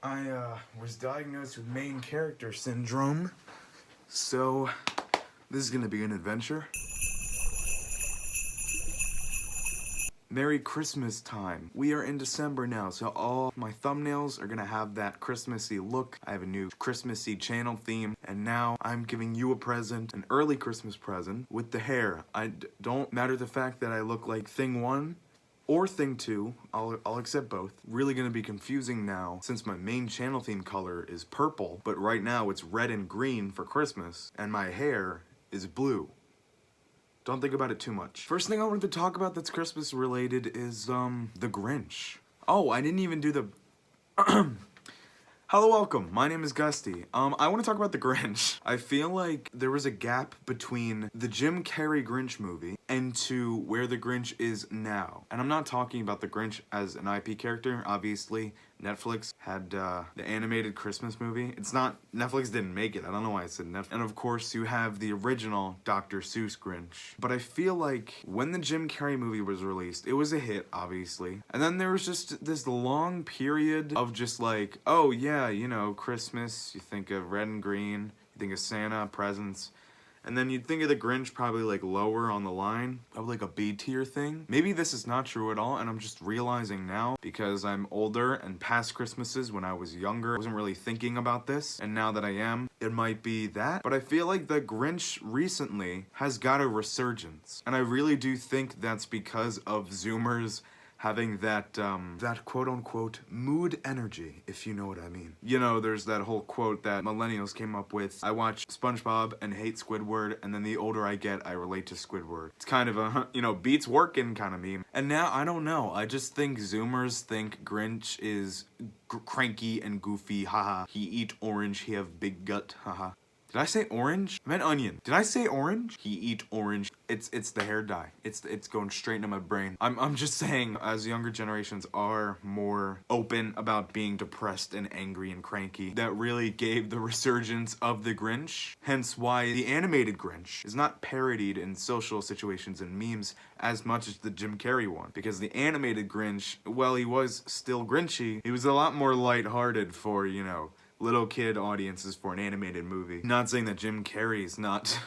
I was diagnosed with main character syndrome, so this is gonna be an adventure. Merry Christmas time. We are in December now, so all my thumbnails are gonna have that Christmassy look. I have a new Christmassy channel theme, and now I'm giving you a present, an early Christmas present, with the hair. Don't matter the fact that I look like Thing 1 or Thing 2, I'll accept both. Really gonna be confusing now, since my main channel theme color is purple, but right now it's red and green for Christmas, and my hair is blue. Don't think about it too much. First thing I wanted to talk about that's Christmas related is, the Grinch. Oh, I didn't even do the... Hello, welcome. My name is Gusty. I want to talk about the Grinch. I feel like there was a gap between the Jim Carrey Grinch movie and to where the Grinch is now. And I'm not talking about the Grinch as an IP character. Obviously, Netflix had the animated Christmas movie. It's not, Netflix didn't make it. I don't know why I said Netflix. And of course, you have the original Dr. Seuss Grinch. But I feel like when the Jim Carrey movie was released, it was a hit, obviously. And then there was just this long period of just like, oh yeah, you know, Christmas, you think of red and green, you think of Santa, presents. And then you'd think of the Grinch probably like lower on the line of like a B tier thing. Maybe this is not true at all, and I'm just realizing now because I'm older and past Christmases when I was younger, I wasn't really thinking about this. And now that I am, it might be that. But I feel like the Grinch recently has got a resurgence. And I really do think that's because of Zoomers having that quote-unquote mood energy, if you know what I mean. You know, there's that whole quote that millennials came up with, I watch SpongeBob and hate Squidward, and then the older I get, I relate to Squidward. It's kind of a, you know, beats working kind of meme. And now, I don't know, I just think Zoomers think Grinch is cranky and goofy, haha. He eat orange, he have big gut, haha. Did I say orange? I meant onion. Did I say orange? He eat orange. It's the hair dye. It's going straight into my brain. I'm just saying, as younger generations are more open about being depressed and angry and cranky, that really gave the resurgence of the Grinch. Hence why the animated Grinch is not parodied in social situations and memes as much as the Jim Carrey one. Because the animated Grinch, well, he was still Grinchy, he was a lot more lighthearted for, you know, little kid audiences for an animated movie. Not saying that Jim Carrey's not,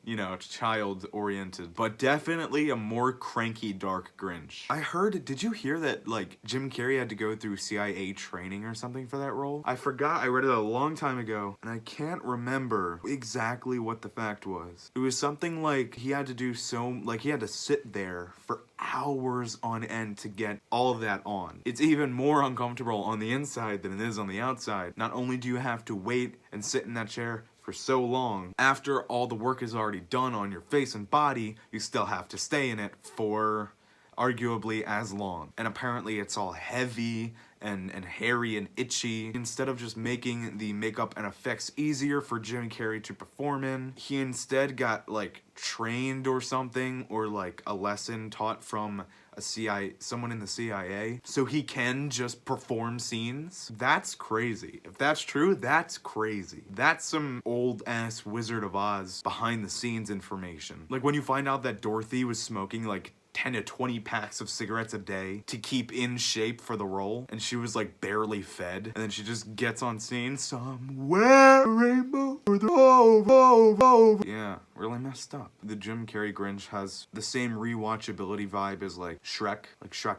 you know, child-oriented, but definitely a more cranky, dark Grinch. I heard, did you hear that, like, Jim Carrey had to go through CIA training or something for that role? I forgot, I read it a long time ago, and I can't remember exactly what the fact was. It was something like he had to do he had to sit there for hours on end to get all of that on. It's even more uncomfortable on the inside than it is on the outside. Not only do you have to wait and sit in that chair for so long, after all the work is already done on your face and body, you still have to stay in it for arguably as long. And apparently it's all heavy and hairy and itchy. Instead of just making the makeup and effects easier for Jim Carrey to perform in, he instead got like trained or something, or like a lesson taught from someone in the CIA, so he can just perform scenes. That's crazy. If that's true, that's crazy. That's some old ass Wizard of Oz behind the scenes information. Like when you find out that Dorothy was smoking like 10 to 20 packs of cigarettes a day to keep in shape for the role, and she was like barely fed, and then she just gets on scene, somewhere rainbow for the yeah, really messed up. The Jim Carrey Grinch has the same rewatchability vibe as like Shrek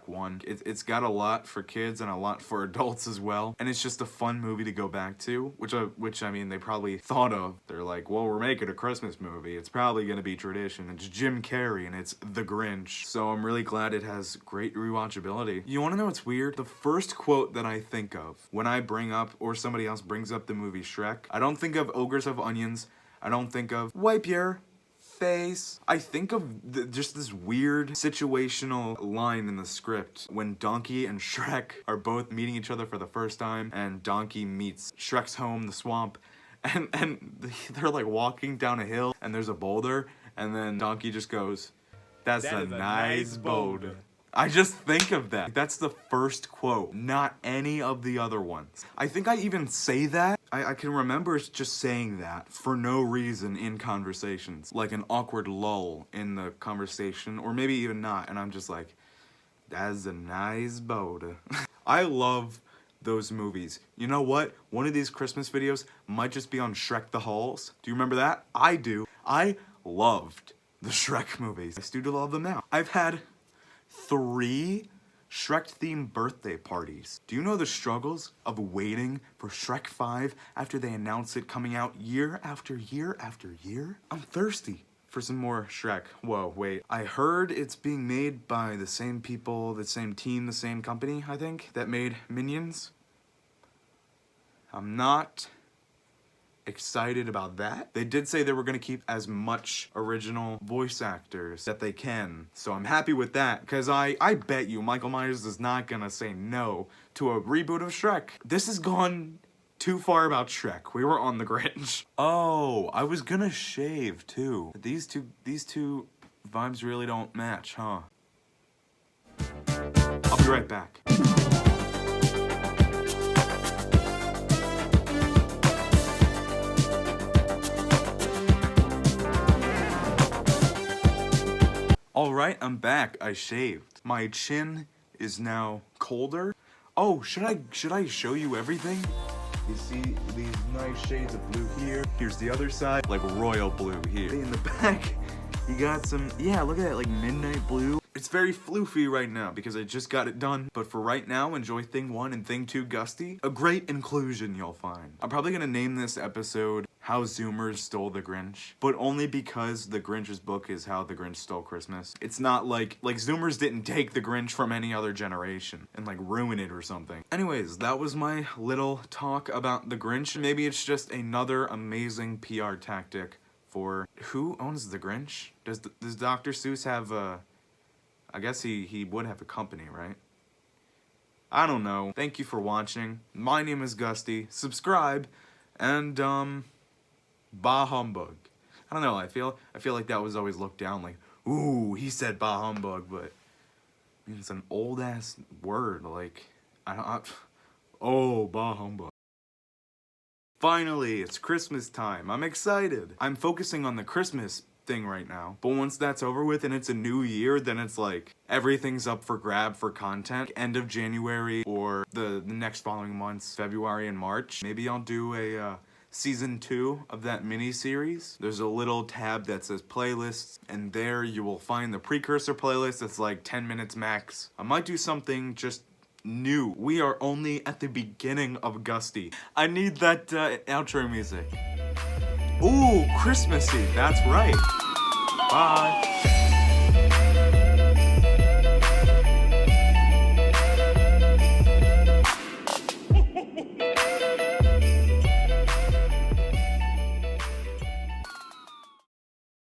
1. It's got a lot for kids and a lot for adults as well, and it's just a fun movie to go back to, which I mean they probably thought of. They're like, well, we're making a Christmas movie, it's probably gonna be tradition, it's Jim Carrey and it's the Grinch. So I'm really glad it has great rewatchability. You wanna know what's weird? The first quote that I think of when I bring up, or somebody else brings up the movie Shrek, I don't think of ogres have onions, I don't think of wipe your face. I think of just this weird situational line in the script when Donkey and Shrek are both meeting each other for the first time, and Donkey meets Shrek's home, the swamp, and they're like walking down a hill and there's a boulder, and then Donkey just goes, That's a nice boulder. I just think of that. That's the first quote, not any of the other ones. I think I even say that. I can remember just saying that for no reason in conversations. Like an awkward lull in the conversation, or maybe even not, and I'm just like, that's a nice boulder. I love those movies. You know what? One of these Christmas videos might just be on Shrek the Halls. Do you remember that? I do. I loved the Shrek movies. I still love them now. I've had 3 Shrek-themed birthday parties. Do you know the struggles of waiting for Shrek 5 after they announce it coming out year after year after year? I'm thirsty for some more Shrek. Whoa, wait. I heard it's being made by the same people, the same team, the same company, I think, that made Minions. I'm not excited about that. They did say they were gonna keep as much original voice actors that they can, so I'm happy with that, because I bet you Michael Myers is not gonna say no to a reboot of Shrek. This has gone too far about Shrek. We were on the Grinch. Oh, I was gonna shave too. These two vibes really don't match, huh? I'll be right back. Alright, I'm back. I shaved. My chin is now colder. Oh, should I show you everything? You see these nice shades of blue here. Here's the other side, like royal blue here. In the back, you got some, yeah, look at that, like midnight blue. It's very floofy right now because I just got it done. But for right now, enjoy thing 1 and thing 2 Gusty. A great inclusion you'll find. I'm probably gonna name this episode How Zoomers Stole the Grinch, but only because the Grinch's book is How the Grinch Stole Christmas. It's not like Zoomers didn't take the Grinch from any other generation and like ruin it or something. Anyways, that was my little talk about the Grinch. Maybe it's just another amazing PR tactic for who owns the Grinch? Does Dr. Seuss have a, I guess he would have a company, right? I don't know. Thank you for watching. My name is Gusty. Subscribe and bah humbug. I don't know, I feel like that was always looked down, like, ooh, he said bah humbug, but I mean, it's an old ass word, like, oh, bah humbug. Finally, it's Christmas time. I'm excited. I'm focusing on the Christmas thing right now, but once that's over with and it's a new year, then it's like everything's up for grab for content. End of January or the next following months, February and March. Maybe I'll do a season 2 of that mini-series. There's a little tab that says playlists, and there you will find the precursor playlist. It's like 10 minutes max. I might do something just new. We are only at the beginning of Gusty. I need that outro music. Ooh, Christmassy, that's right. Bye.